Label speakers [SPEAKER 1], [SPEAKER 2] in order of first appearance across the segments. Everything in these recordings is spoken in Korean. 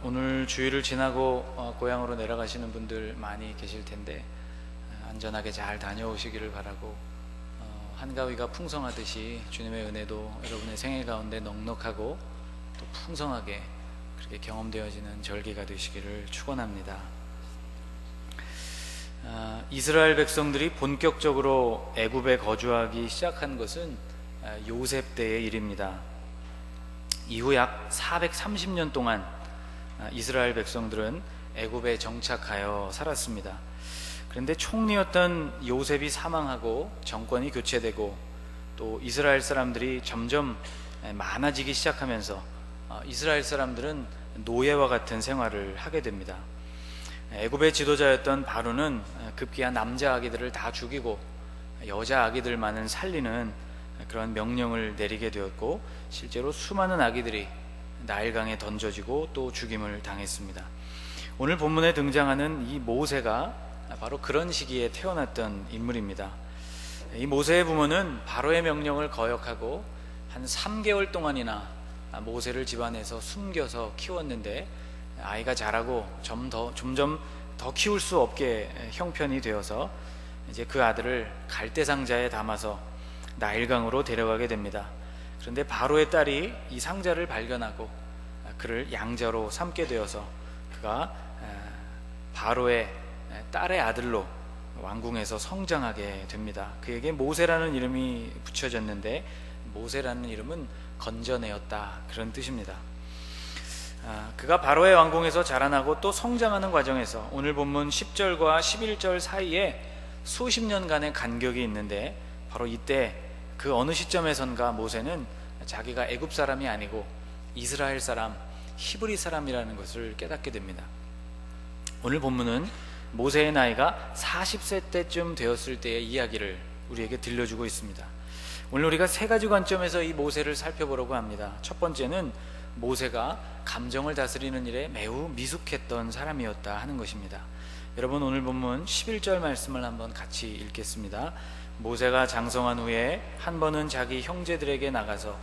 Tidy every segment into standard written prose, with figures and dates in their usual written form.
[SPEAKER 1] 오늘 주일을 지나고 고향으로 내려가시는 분들 많이 계실 텐데 안전하게 잘 다녀오시기를 바라고, 한가위가 풍성하듯이 주님의 은혜도 여러분의 생애 가운데 넉넉하고 또 풍성하게 그렇게 경험되어지는 절기가 되시기를 축원합니다. 이스라엘 백성들이 본격적으로 애굽에 거주하기 시작한 것은 요셉 때의 일입니다. 이후 약 430년 동안 이스라엘 백성들은 애굽에 정착하여 살았습니다. 그런데 총리였던 요셉이 사망하고 정권이 교체되고 또 이스라엘 사람들이 점점 많아지기 시작하면서 이스라엘 사람들은 노예와 같은 생활을 하게 됩니다. 애굽의 지도자였던 바로는 급기야 남자 아기들을 다 죽이고 여자 아기들만은 살리는 그런 명령을 내리게 되었고, 실제로 수많은 아기들이 나일강에 던져지고 또 죽임을 당했습니다. 오늘 본문에 등장하는 이 모세가 바로 그런 시기에 태어났던 인물입니다. 이 모세의 부모는 바로의 명령을 거역하고 한 3개월 동안이나 모세를 집안에서 숨겨서 키웠는데, 아이가 자라고 점점 더 키울 수 없게 형편이 되어서 이제 그 아들을 갈대 상자에 담아서 나일강으로 데려가게 됩니다. 그런데 바로의 딸이 이 상자를 발견하고 그를 양자로 삼게 되어서 그가 바로의 딸의 아들로 왕궁에서 성장하게 됩니다. 그에게 모세라는 이름이 붙여졌는데, 모세라는 이름은 건져내었다, 그런 뜻입니다. 그가 바로의 왕궁에서 자라나고 또 성장하는 과정에서 오늘 본문 10절과 11절 사이에 수십 년간의 간격이 있는데, 바로 이때 그 어느 시점에선가 모세는 자기가 애굽 사람이 아니고 이스라엘 사람, 히브리 사람이라는 것을 깨닫게 됩니다. 오늘 본문은 모세의 나이가 40세 때쯤 되었을 때의 이야기를 우리에게 들려주고 있습니다. 오늘 우리가 세 가지 관점에서 이 모세를 살펴보려고 합니다. 첫 번째는 모세가 감정을 다스리는 일에 매우 미숙했던 사람이었다 하는 것입니다. 여러분, 오늘 본문 11절 말씀을 한번 같이 읽겠습니다. 모세가 장성한 후에 한 번은 자기 형제들에게 나가서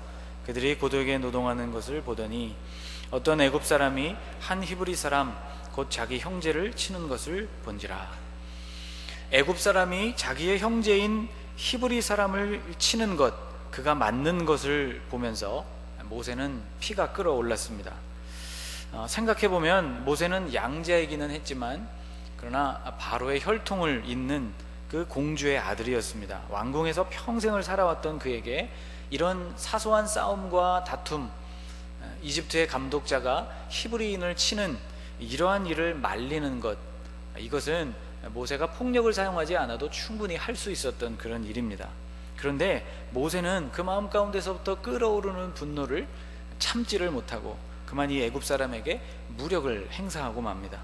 [SPEAKER 1] 그들이 고되게 노동하는 것을 보더니 어떤 애굽 사람이 한 히브리 사람 곧 자기 형제를 치는 것을 본지라. 애굽 사람이 자기의 형제인 히브리 사람을 치는 것, 그가 맞는 것을 보면서 모세는 피가 끓어올랐습니다. 생각해보면 모세는 양자이기는 했지만 그러나 바로의 혈통을 잇는 그 공주의 아들이었습니다. 왕궁에서 평생을 살아왔던 그에게 이런 사소한 싸움과 다툼, 이집트의 감독자가 히브리인을 치는 이러한 일을 말리는 것, 이것은 모세가 폭력을 사용하지 않아도 충분히 할 수 있었던 그런 일입니다. 그런데 모세는 그 마음 가운데서부터 끓어오르는 분노를 참지를 못하고 그만 이 애굽 사람에게 무력을 행사하고 맙니다.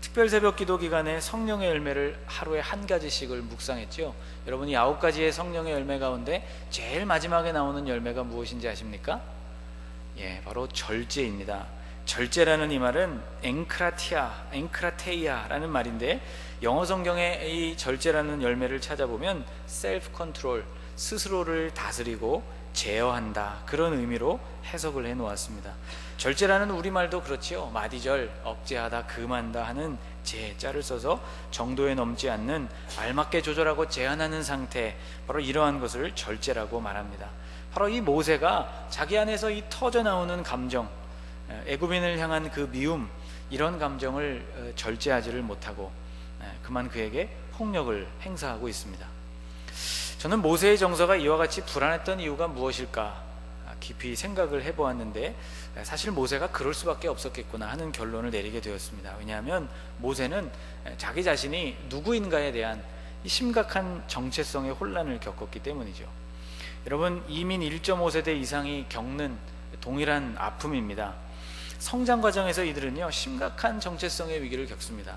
[SPEAKER 1] 특별 새벽 기도 기간에 성령의 열매를 하루에 한 가지씩을 묵상했죠. 여러분이 9가지의 성령의 열매 가운데 제일 마지막에 나오는 열매가 무엇인지 아십니까? 바로 절제입니다. 절제라는 이 말은 엔크라테이아라는 말인데, 영어 성경에 이 절제라는 열매를 찾아보면 셀프 컨트롤, 스스로를 다스리고 제어한다, 그런 의미로 해석을 해 놓았습니다. 절제라는 우리말도 그렇지요. 마디절, 억제하다, 금한다 하는 제자를 써서 정도에 넘지 않는 알맞게 조절하고 제한하는 상태, 바로 이러한 것을 절제라고 말합니다. 바로 이 모세가 자기 안에서 이 터져 나오는 감정, 애굽인을 향한 그 미움, 이런 감정을 절제하지를 못하고 그만 그에게 폭력을 행사하고 있습니다. 저는 모세의 정서가 이와 같이 불안했던 이유가 무엇일까 깊이 생각을 해보았는데, 사실 모세가 그럴 수밖에 없었겠구나 하는 결론을 내리게 되었습니다. 왜냐하면 모세는 자기 자신이 누구인가에 대한 심각한 정체성의 혼란을 겪었기 때문이죠. 여러분, 이민 1.5세대 이상이 겪는 동일한 아픔입니다. 성장 과정에서 이들은요, 심각한 정체성의 위기를 겪습니다.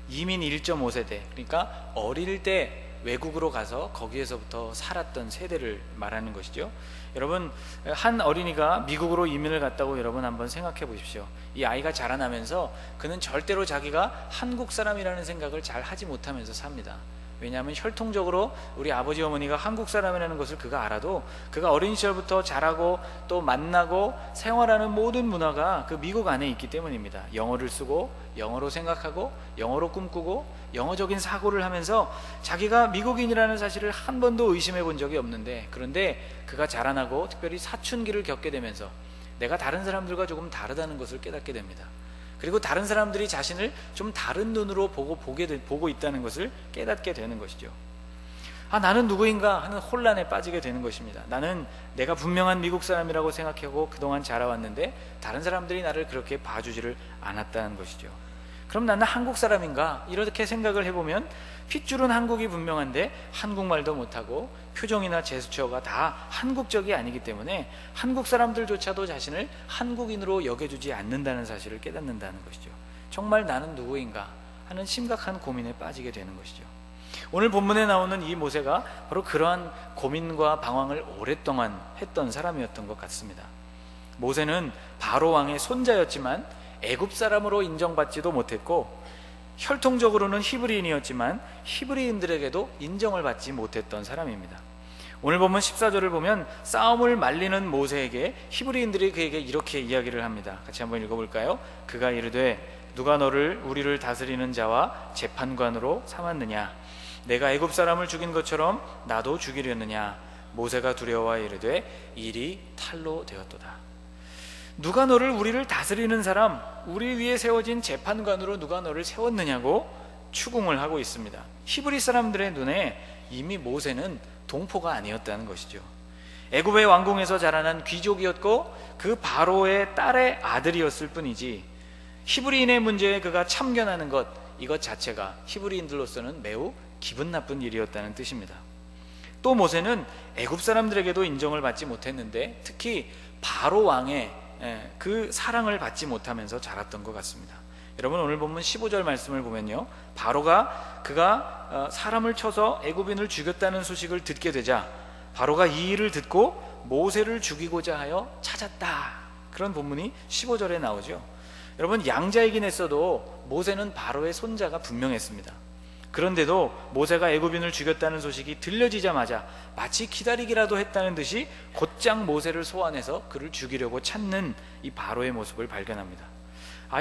[SPEAKER 1] 이민 1.5세대, 그러니까 어릴 때 외국으로 가서 거기에서부터 살았던 세대를 말하는 것이죠. 여러분, 한 어린이가 미국으로 이민을 갔다고 여러분 한번 생각해 보십시오. 이 아이가 자라나면서 그는 절대로 자기가 한국 사람이라는 생각을 잘 하지 못하면서 삽니다. 왜냐하면 혈통적으로 우리 아버지 어머니가 한국 사람이라는 것을 그가 알아도 그가 어린 시절부터 자라고 또 만나고 생활하는 모든 문화가 그 미국 안에 있기 때문입니다. 영어를 쓰고 영어로 생각하고 영어로 꿈꾸고 영어적인 사고를 하면서 자기가 미국인이라는 사실을 한 번도 의심해 본 적이 없는데, 그런데 그가 자라나고 특별히 사춘기를 겪게 되면서 내가 다른 사람들과 조금 다르다는 것을 깨닫게 됩니다. 그리고 다른 사람들이 자신을 좀 다른 눈으로 보고 있다는 것을 깨닫게 되는 것이죠. 나는 누구인가 하는 혼란에 빠지게 되는 것입니다. 나는 내가 분명한 미국 사람이라고 생각하고 그동안 자라왔는데 다른 사람들이 나를 그렇게 봐주지를 않았다는 것이죠. 그럼 나는 한국 사람인가? 이렇게 생각을 해보면 핏줄은 한국이 분명한데 한국말도 못하고 표정이나 제스처가 다 한국적이 아니기 때문에 한국 사람들조차도 자신을 한국인으로 여겨주지 않는다는 사실을 깨닫는다는 것이죠. 정말 나는 누구인가 하는 심각한 고민에 빠지게 되는 것이죠. 오늘 본문에 나오는 이 모세가 바로 그러한 고민과 방황을 오랫동안 했던 사람이었던 것 같습니다. 모세는 바로 왕의 손자였지만 애굽 사람으로 인정받지도 못했고, 혈통적으로는 히브리인이었지만 히브리인들에게도 인정을 받지 못했던 사람입니다. 오늘 본문 14절을 보면 싸움을 말리는 모세에게 히브리인들이 그에게 이렇게 이야기를 합니다. 같이 한번 읽어볼까요? 그가 이르되 누가 너를 우리를 다스리는 자와 재판관으로 삼았느냐? 내가 애굽 사람을 죽인 것처럼 나도 죽이려느냐? 모세가 두려워하여 이르되 일이 탈로 되었도다. 누가 너를 우리를 다스리는 사람, 우리 위에 세워진 재판관으로 누가 너를 세웠느냐고 추궁을 하고 있습니다. 히브리 사람들의 눈에 이미 모세는 동포가 아니었다는 것이죠. 애굽의 왕궁에서 자라난 귀족이었고 그 바로의 딸의 아들이었을 뿐이지, 히브리인의 문제에 그가 참견하는 것, 이것 자체가 히브리인들로서는 매우 기분 나쁜 일이었다는 뜻입니다. 또 모세는 애굽 사람들에게도 인정을 받지 못했는데 특히 바로 왕의 그 사랑을 받지 못하면서 자랐던 것 같습니다. 여러분, 오늘 본문 15절 말씀을 보면요, 바로가 그가 사람을 쳐서 애굽인을 죽였다는 소식을 듣게 되자 바로가 이 일을 듣고 모세를 죽이고자 하여 찾았다, 그런 본문이 15절에 나오죠. 여러분, 양자이긴 했어도 모세는 바로의 손자가 분명했습니다. 그런데도 모세가 애굽인을 죽였다는 소식이 들려지자마자 마치 기다리기라도 했다는 듯이 곧장 모세를 소환해서 그를 죽이려고 찾는 이 바로의 모습을 발견합니다.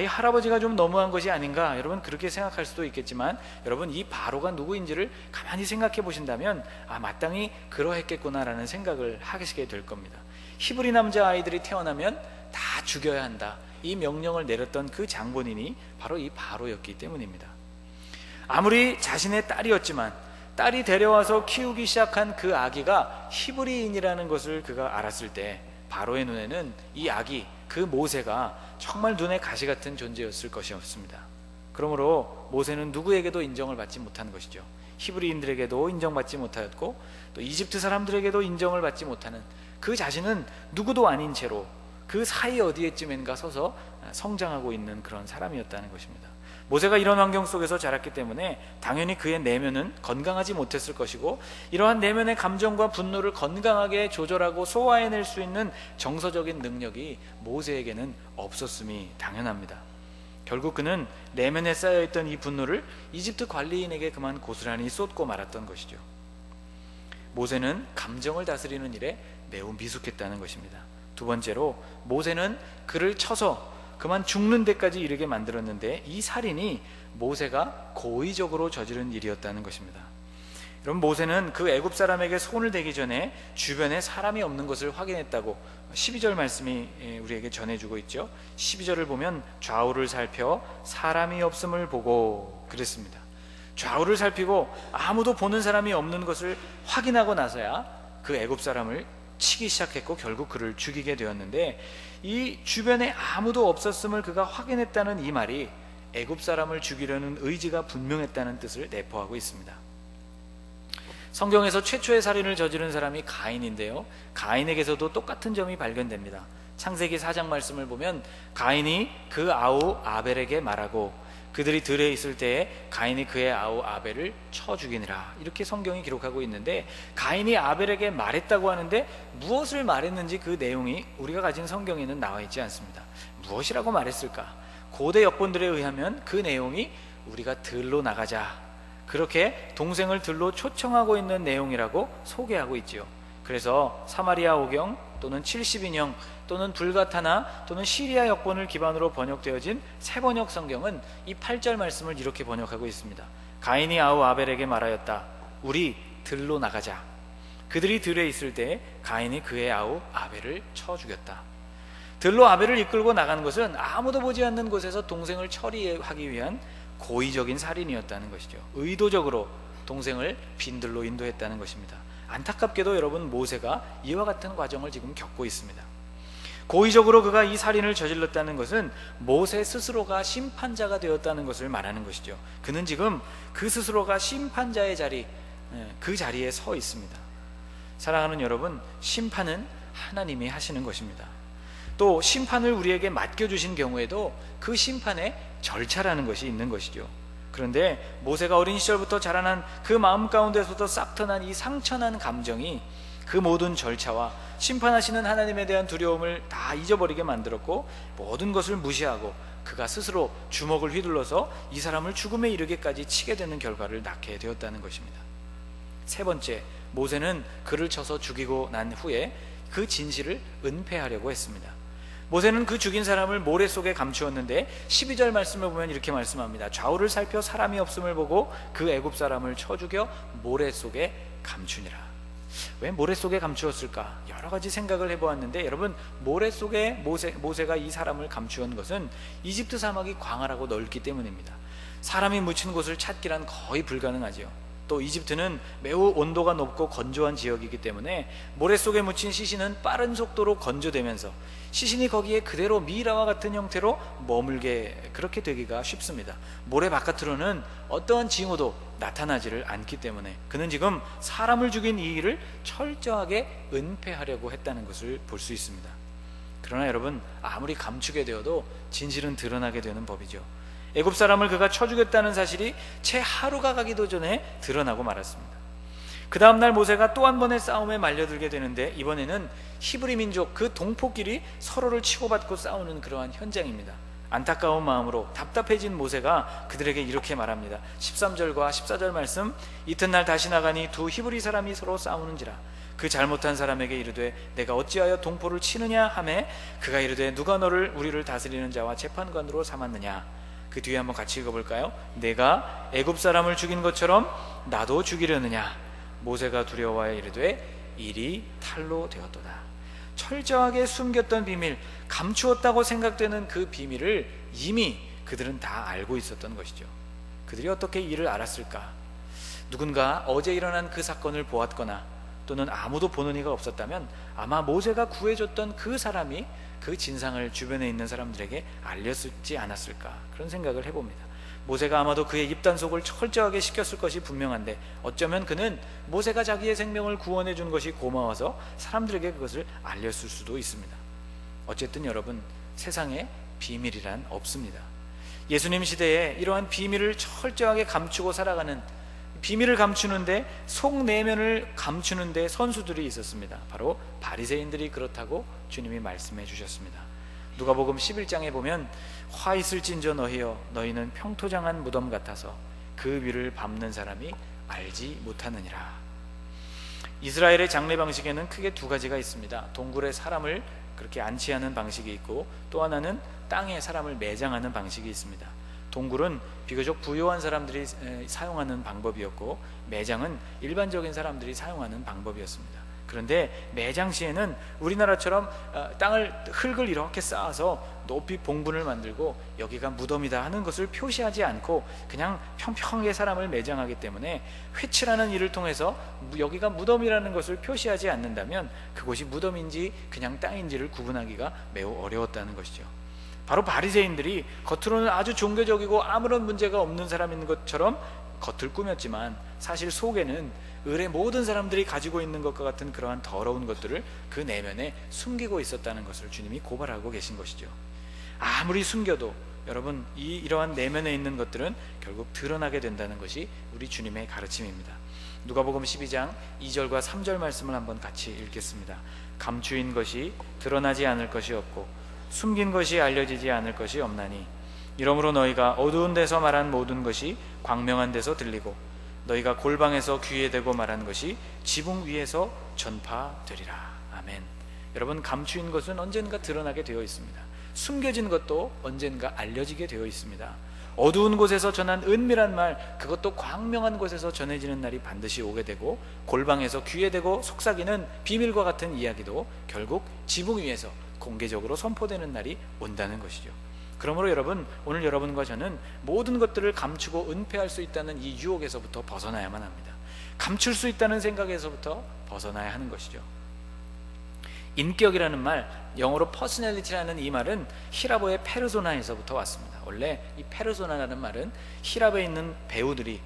[SPEAKER 1] 이 할아버지가 좀 너무한 것이 아닌가, 여러분 그렇게 생각할 수도 있겠지만, 여러분 이 바로가 누구인지를 가만히 생각해 보신다면 마땅히 그러했겠구나라는 생각을 하시게 될 겁니다. 히브리 남자 아이들이 태어나면 다 죽여야 한다, 이 명령을 내렸던 그 장본인이 바로 이 바로였기 때문입니다. 아무리 자신의 딸이었지만 딸이 데려와서 키우기 시작한 그 아기가 히브리인이라는 것을 그가 알았을 때 바로의 눈에는 이 아기, 그 모세가 정말 눈에 가시 같은 존재였을 것이었습니다. 그러므로 모세는 누구에게도 인정을 받지 못한 것이죠. 히브리인들에게도 인정받지 못하였고 또 이집트 사람들에게도 인정을 받지 못하는, 그 자신은 누구도 아닌 채로 그 사이 어디에쯤인가 서서 성장하고 있는 그런 사람이었다는 것입니다. 모세가 이런 환경 속에서 자랐기 때문에 당연히 그의 내면은 건강하지 못했을 것이고, 이러한 내면의 감정과 분노를 건강하게 조절하고 소화해낼 수 있는 정서적인 능력이 모세에게는 없었음이 당연합니다. 결국 그는 내면에 쌓여있던 이 분노를 이집트 관리인에게 그만 고스란히 쏟고 말았던 것이죠. 모세는 감정을 다스리는 일에 매우 미숙했다는 것입니다. 두 번째로, 모세는 그를 쳐서 그만 죽는 데까지 이르게 만들었는데 이 살인이 모세가 고의적으로 저지른 일이었다는 것입니다. 여러분, 모세는 그 애굽 사람에게 손을 대기 전에 주변에 사람이 없는 것을 확인했다고 12절 말씀이 우리에게 전해주고 있죠. 12절을 보면 좌우를 살펴 사람이 없음을 보고 그랬습니다. 좌우를 살피고 아무도 보는 사람이 없는 것을 확인하고 나서야 그 애굽 사람을 치기 시작했고 결국 그를 죽이게 되었는데, 이 주변에 아무도 없었음을 그가 확인했다는 이 말이 애굽 사람을 죽이려는 의지가 분명했다는 뜻을 내포하고 있습니다. 성경에서 최초의 살인을 저지른 사람이 가인인데요, 가인에게서도 똑같은 점이 발견됩니다. 창세기 4장 말씀을 보면 가인이 그 아우 아벨에게 말하고 그들이 들에 있을 때에 가인이 그의 아우 아벨을 쳐 죽이니라, 이렇게 성경이 기록하고 있는데, 가인이 아벨에게 말했다고 하는데 무엇을 말했는지 그 내용이 우리가 가진 성경에는 나와 있지 않습니다. 무엇이라고 말했을까? 고대 역본들에 의하면 그 내용이 우리가 들로 나가자, 그렇게 동생을 들로 초청하고 있는 내용이라고 소개하고 있지요. 그래서 사마리아 오경 또는 70인형 또는 불가타나 또는 시리아 역본을 기반으로 번역되어진 새번역 성경은 이 8절 말씀을 이렇게 번역하고 있습니다. 가인이 아우 아벨에게 말하였다. 우리 들로 나가자. 그들이 들에 있을 때 가인이 그의 아우 아벨을 쳐 죽였다. 들로 아벨을 이끌고 나간 것은 아무도 보지 않는 곳에서 동생을 처리하기 위한 고의적인 살인이었다는 것이죠. 의도적으로 동생을 빈들로 인도했다는 것입니다. 안타깝게도 여러분, 모세가 이와 같은 과정을 지금 겪고 있습니다. 고의적으로 그가 이 살인을 저질렀다는 것은 모세 스스로가 심판자가 되었다는 것을 말하는 것이죠. 그는 지금 그 스스로가 심판자의 자리, 그 자리에 서 있습니다. 사랑하는 여러분, 심판은 하나님이 하시는 것입니다. 또 심판을 우리에게 맡겨주신 경우에도 그 심판에 절차라는 것이 있는 것이죠. 그런데 모세가 어린 시절부터 자라난 그 마음 가운데서부터 싹 트난 이 상처난 감정이 그 모든 절차와 심판하시는 하나님에 대한 두려움을 다 잊어버리게 만들었고, 모든 것을 무시하고 그가 스스로 주먹을 휘둘러서 이 사람을 죽음에 이르게까지 치게 되는 결과를 낳게 되었다는 것입니다. 세 번째, 모세는 그를 쳐서 죽이고 난 후에 그 진실을 은폐하려고 했습니다. 모세는 그 죽인 사람을 모래 속에 감추었는데 12절 말씀을 보면 이렇게 말씀합니다. 좌우를 살펴 사람이 없음을 보고 그 애굽 사람을 쳐 죽여 모래 속에 감추니라. 왜 모래 속에 감추었을까? 여러 가지 생각을 해보았는데, 여러분, 모래 속에 모세가 이 사람을 감추은 것은 이집트 사막이 광활하고 넓기 때문입니다. 사람이 묻힌 곳을 찾기란 거의 불가능하지요. 또 이집트는 매우 온도가 높고 건조한 지역이기 때문에 모래 속에 묻힌 시신은 빠른 속도로 건조되면서 시신이 거기에 그대로 미라와 같은 형태로 머물게, 그렇게 되기가 쉽습니다. 모래 바깥으로는 어떠한 징후도 나타나지를 않기 때문에 그는 지금 사람을 죽인 이 일을 철저하게 은폐하려고 했다는 것을 볼 수 있습니다. 그러나 여러분, 아무리 감추게 되어도 진실은 드러나게 되는 법이죠. 애굽 사람을 그가 쳐 죽였다는 사실이 채 하루가 가기도 전에 드러나고 말았습니다. 그 다음날 모세가 또 한 번의 싸움에 말려들게 되는데, 이번에는 히브리 민족 그 동포끼리 서로를 치고받고 싸우는 그러한 현장입니다. 안타까운 마음으로 답답해진 모세가 그들에게 이렇게 말합니다. 13절과 14절 말씀, 이튿날 다시 나가니 두 히브리 사람이 서로 싸우는지라. 그 잘못한 사람에게 이르되 내가 어찌하여 동포를 치느냐 하매, 그가 이르되 누가 너를 우리를 다스리는 자와 재판관으로 삼았느냐. 그 뒤에 한번 같이 읽어볼까요? 내가 애굽 사람을 죽인 것처럼 나도 죽이려느냐. 모세가 두려워하여 이르되 일이 탈로 되었도다. 철저하게 숨겼던 비밀, 감추었다고 생각되는 그 비밀을 이미 그들은 다 알고 있었던 것이죠. 그들이 어떻게 이를 알았을까? 누군가 어제 일어난 그 사건을 보았거나 또는 아무도 보는 이가 없었다면 아마 모세가 구해줬던 그 사람이 그 진상을 주변에 있는 사람들에게 알렸지 않았을까, 그런 생각을 해봅니다. 모세가 아마도 그의 입단속을 철저하게 시켰을 것이 분명한데, 어쩌면 그는 모세가 자기의 생명을 구원해 준 것이 고마워서 사람들에게 그것을 알렸을 수도 있습니다. 어쨌든 여러분, 세상에 비밀이란 없습니다. 예수님 시대에 이러한 비밀을 철저하게 감추고 살아가는, 비밀을 감추는데, 속 내면을 감추는데 선수들이 있었습니다. 바로 바리새인들이 그렇다고 주님이 말씀해 주셨습니다. 누가복음 11장에 보면 화 있을진저 너희여, 너희는 평토장한 무덤 같아서 그 위를 밟는 사람이 알지 못하느니라. 이스라엘의 장례 방식에는 크게 두 가지가 있습니다. 동굴에 사람을 그렇게 안치하는 방식이 있고, 또 하나는 땅에 사람을 매장하는 방식이 있습니다. 동굴은 비교적 부유한 사람들이 사용하는 방법이었고, 매장은 일반적인 사람들이 사용하는 방법이었습니다. 그런데 매장 시에는 우리나라처럼 흙을 이렇게 쌓아서 높이 봉분을 만들고 여기가 무덤이다 하는 것을 표시하지 않고 그냥 평평하게 사람을 매장하기 때문에 회치라는 일을 통해서 여기가 무덤이라는 것을 표시하지 않는다면 그곳이 무덤인지 그냥 땅인지를 구분하기가 매우 어려웠다는 것이죠. 바로 바리새인들이 겉으로는 아주 종교적이고 아무런 문제가 없는 사람인 것처럼 겉을 꾸몄지만 사실 속에는 을의 모든 사람들이 가지고 있는 것과 같은 그러한 더러운 것들을 그 내면에 숨기고 있었다는 것을 주님이 고발하고 계신 것이죠. 아무리 숨겨도 여러분, 이러한 내면에 있는 것들은 결국 드러나게 된다는 것이 우리 주님의 가르침입니다. 누가복음 12장 2절과 3절 말씀을 한번 같이 읽겠습니다. 감추인 것이 드러나지 않을 것이 없고 숨긴 것이 알려지지 않을 것이 없나니, 이러므로 너희가 어두운 데서 말한 모든 것이 광명한 데서 들리고 너희가 골방에서 귀에 대고 말한 것이 지붕 위에서 전파되리라. 아멘. 여러분, 감추인 것은 언젠가 드러나게 되어 있습니다. 숨겨진 것도 언젠가 알려지게 되어 있습니다. 어두운 곳에서 전한 은밀한 말, 그것도 광명한 곳에서 전해지는 날이 반드시 오게 되고, 골방에서 귀에 대고 속삭이는 비밀과 같은 이야기도 결국 지붕 위에서 공개적으로 선포되는 날이 온다는 것이죠. 그러므로 여러분, 오늘 여러분과 저는 모든 것들을 감추고 은폐할 수 있다는 이 유혹에서부터 벗어나야만 합니다. 감출 수 있다는 생각에서부터 벗어나야 하는 것이죠. 인격이라는 말, 영어로 personality라는 이 말은 히라보의 페르소나에서부터 왔습니다. 원래 이 페르소나라는 말은 히랍에 있는 배우들이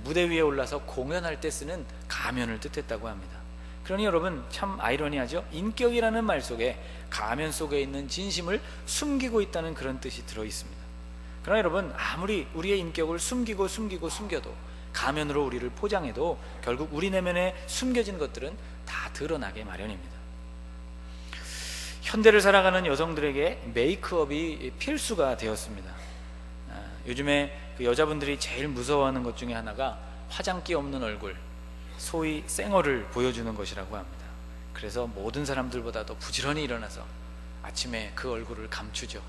[SPEAKER 1] 무대 위에 올라서 공연할 때 쓰는 가면을 뜻했다고 합니다. 그러니 여러분, 참 아이러니하죠? 인격이라는 말 속에 가면 속에 있는 진심을 숨기고 있다는 그런 뜻이 들어 있습니다. 그러나 여러분, 아무리 우리의 인격을 숨겨도, 가면으로 우리를 포장해도 결국 우리 내면에 숨겨진 것들은 다 드러나게 마련입니다. 현대를 살아가는 여성들에게 메이크업이 필수가 되었습니다. 요즘에 그 여자분들이 제일 무서워하는 것 중에 하나가 화장기 없는 얼굴, 소위 쌩얼을 보여주는 것이라고 합니다. 그래서 모든 사람들보다도 부지런히 일어나서 아침에 그 얼굴을 감추죠.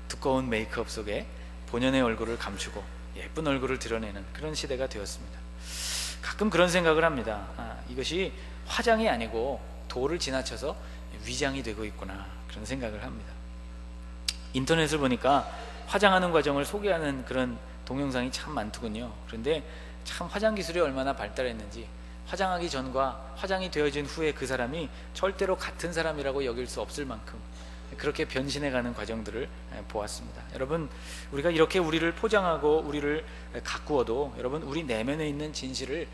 [SPEAKER 1] 두꺼운 메이크업 속에 본연의 얼굴을 감추고 예쁜 얼굴을 드러내는 그런 시대가 되었습니다. 가끔 그런 생각을 합니다. 이것이 화장이 아니고 도를 지나쳐서 위장이 되고 있구나, 그런 생각을 합니다. 인터넷을 보니까 화장하는 과정을 소개하는 그런 동영상이 참 많더군요. 그런데 참 화장 기술이 얼마나 발달했는지, 화장하기 전과 화장이 되어진 후에 그 사람이 절대로 같은 사람이라고 여길 수 없을 만큼 그렇게 변신해가는 과정들을 보았습니다. 여러분, 우리가 이렇게 우리를 포장하고 우리를 가꾸어도 여러분, 우리 내면에 있는 진실을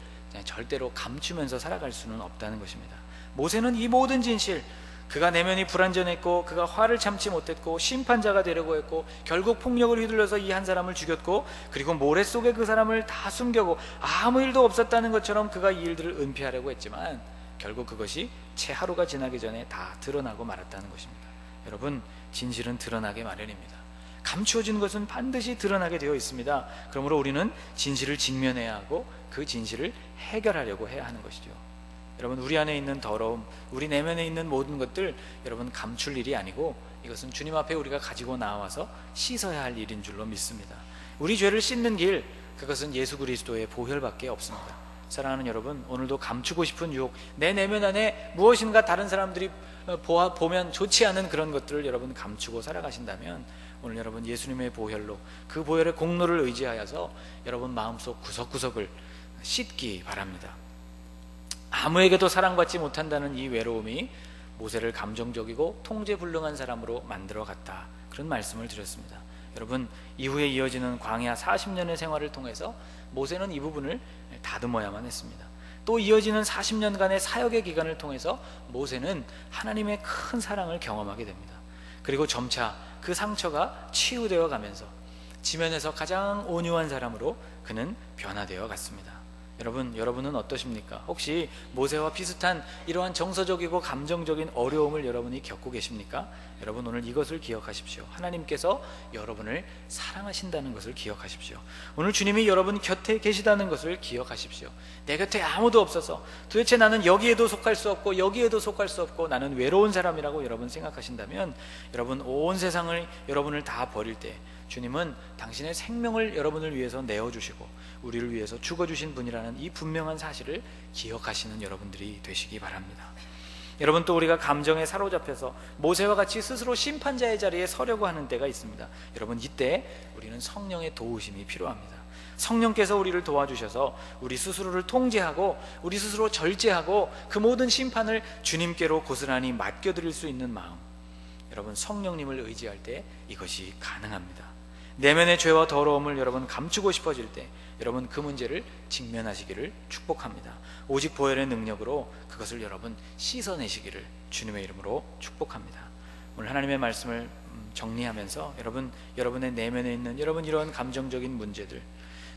[SPEAKER 1] 절대로 감추면서 살아갈 수는 없다는 것입니다. 모세는 이 모든 진실, 그가 내면이 불완전했고 그가 화를 참지 못했고 심판자가 되려고 했고 결국 폭력을 휘둘러서 이 한 사람을 죽였고, 그리고 모래 속에 그 사람을 다 숨겨고 아무 일도 없었다는 것처럼 그가 이 일들을 은폐하려고 했지만 결국 그것이 채 하루가 지나기 전에 다 드러나고 말았다는 것입니다. 여러분, 진실은 드러나게 마련입니다. 감추어진 것은 반드시 드러나게 되어 있습니다. 그러므로 우리는 진실을 직면해야 하고 그 진실을 해결하려고 해야 하는 것이죠. 여러분, 우리 안에 있는 더러움, 우리 내면에 있는 모든 것들 여러분, 감출 일이 아니고 이것은 주님 앞에 우리가 가지고 나와서 씻어야 할 일인 줄로 믿습니다. 우리 죄를 씻는 길, 그것은 예수 그리스도의 보혈밖에 없습니다. 사랑하는 여러분, 오늘도 감추고 싶은 유혹, 내 내면 안에 무엇인가 다른 사람들이 보면 좋지 않은 그런 것들을 여러분 감추고 살아가신다면 오늘 여러분 예수님의 보혈로, 그 보혈의 공로를 의지하여서 여러분 마음속 구석구석을 씻기 바랍니다. 아무에게도 사랑받지 못한다는 이 외로움이 모세를 감정적이고 통제불능한 사람으로 만들어 갔다, 그런 말씀을 드렸습니다. 여러분, 이후에 이어지는 광야 40년의 생활을 통해서 모세는 이 부분을 다듬어야만 했습니다. 또 이어지는 40년간의 사역의 기간을 통해서 모세는 하나님의 큰 사랑을 경험하게 됩니다. 그리고 점차 그 상처가 치유되어 가면서 지면에서 가장 온유한 사람으로 그는 변화되어 갔습니다. 여러분은 어떠십니까? 혹시 모세와 비슷한 이러한 정서적이고 감정적인 어려움을 여러분이 겪고 계십니까? 여러분, 오늘 이것을 기억하십시오. 하나님께서 여러분을 사랑하신다는 것을 기억하십시오. 오늘 주님이 여러분 곁에 계시다는 것을 기억하십시오. 내 곁에 아무도 없어서 도대체 나는 여기에도 속할 수 없고 여기에도 속할 수 없고 나는 외로운 사람이라고 여러분 생각하신다면, 여러분 온 세상을 여러분을 다 버릴 때 주님은 당신의 생명을 여러분을 위해서 내어주시고 우리를 위해서 죽어주신 분이라는 이 분명한 사실을 기억하시는 여러분들이 되시기 바랍니다. 여러분, 또 우리가 감정에 사로잡혀서 모세와 같이 스스로 심판자의 자리에 서려고 하는 때가 있습니다. 여러분, 이때 우리는 성령의 도우심이 필요합니다. 성령께서 우리를 도와주셔서 우리 스스로를 통제하고 우리 스스로 절제하고 그 모든 심판을 주님께로 고스란히 맡겨드릴 수 있는 마음, 여러분 성령님을 의지할 때 이것이 가능합니다. 내면의 죄와 더러움을 여러분 감추고 싶어질 때 여러분 그 문제를 직면하시기를 축복합니다. 오직 보혈의 능력으로 그것을 여러분 씻어내시기를 주님의 이름으로 축복합니다. 오늘 하나님의 말씀을 정리하면서 여러분의 내면에 있는 여러분 이런 감정적인 문제들,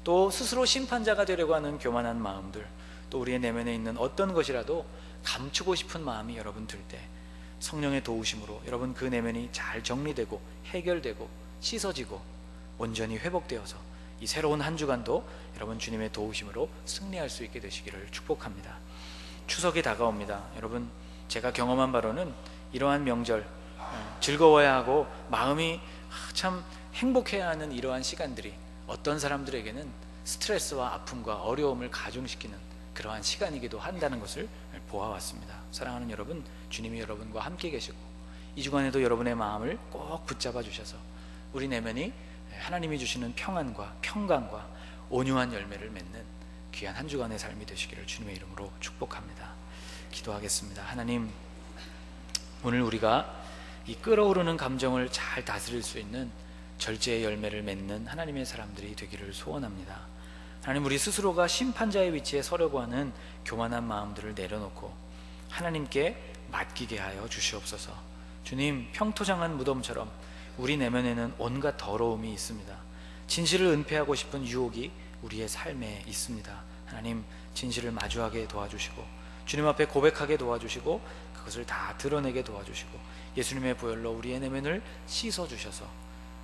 [SPEAKER 1] 또 스스로 심판자가 되려고 하는 교만한 마음들, 또 우리의 내면에 있는 어떤 것이라도 감추고 싶은 마음이 여러분 들 때 성령의 도우심으로 여러분 그 내면이 잘 정리되고 해결되고 씻어지고 온전히 회복되어서 이 새로운 한 주간도 여러분 주님의 도우심으로 승리할 수 있게 되시기를 축복합니다. 추석이 다가옵니다. 여러분, 제가 경험한 바로는 이러한 명절 즐거워야 하고 마음이 참 행복해야 하는 이러한 시간들이 어떤 사람들에게는 스트레스와 아픔과 어려움을 가중시키는 그러한 시간이기도 한다는 것을 보아왔습니다. 사랑하는 여러분, 주님이 여러분과 함께 계시고 이 주간에도 여러분의 마음을 꼭 붙잡아 주셔서 우리 내면이 하나님이 주시는 평안과 평강과 온유한 열매를 맺는 귀한 한 주간의 삶이 되시기를 주님의 이름으로 축복합니다. 기도하겠습니다. 하나님, 오늘 우리가 이 끓어오르는 감정을 잘 다스릴 수 있는 절제의 열매를 맺는 하나님의 사람들이 되기를 소원합니다. 하나님, 우리 스스로가 심판자의 위치에 서려고 하는 교만한 마음들을 내려놓고 하나님께 맡기게 하여 주시옵소서. 주님, 평토장한 무덤처럼 우리 내면에는 온갖 더러움이 있습니다. 진실을 은폐하고 싶은 유혹이 우리의 삶에 있습니다. 하나님, 진실을 마주하게 도와주시고 주님 앞에 고백하게 도와주시고 그것을 다 드러내게 도와주시고 예수님의 보혈로 우리의 내면을 씻어주셔서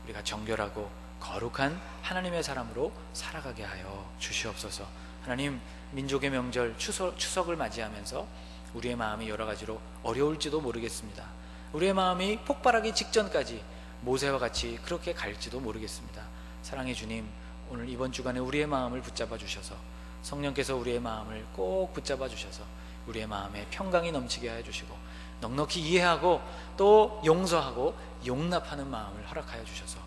[SPEAKER 1] 우리가 정결하고 거룩한 하나님의 사람으로 살아가게 하여 주시옵소서. 하나님, 민족의 명절 추석을 맞이하면서 우리의 마음이 여러 가지로 어려울지도 모르겠습니다. 우리의 마음이 폭발하기 직전까지 모세와 같이 그렇게 갈지도 모르겠습니다. 사랑의 주님, 오늘 이번 주간에 우리의 마음을 붙잡아 주셔서 성령께서 우리의 마음을 꼭 붙잡아 주셔서 우리의 마음에 평강이 넘치게 하여 주시고 넉넉히 이해하고 또 용서하고 용납하는 마음을 허락하여 주셔서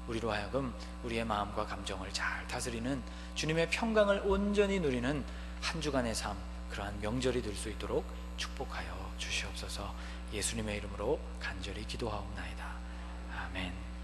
[SPEAKER 1] 우리로 하여금 우리의 마음과 감정을 잘 다스리는 주님의 평강을 온전히 누리는 한 주간의 삶, 그러한 명절이 될 수 있도록 축복하여 주시옵소서. 예수님의 이름으로 간절히 기도하옵나이다. 아멘.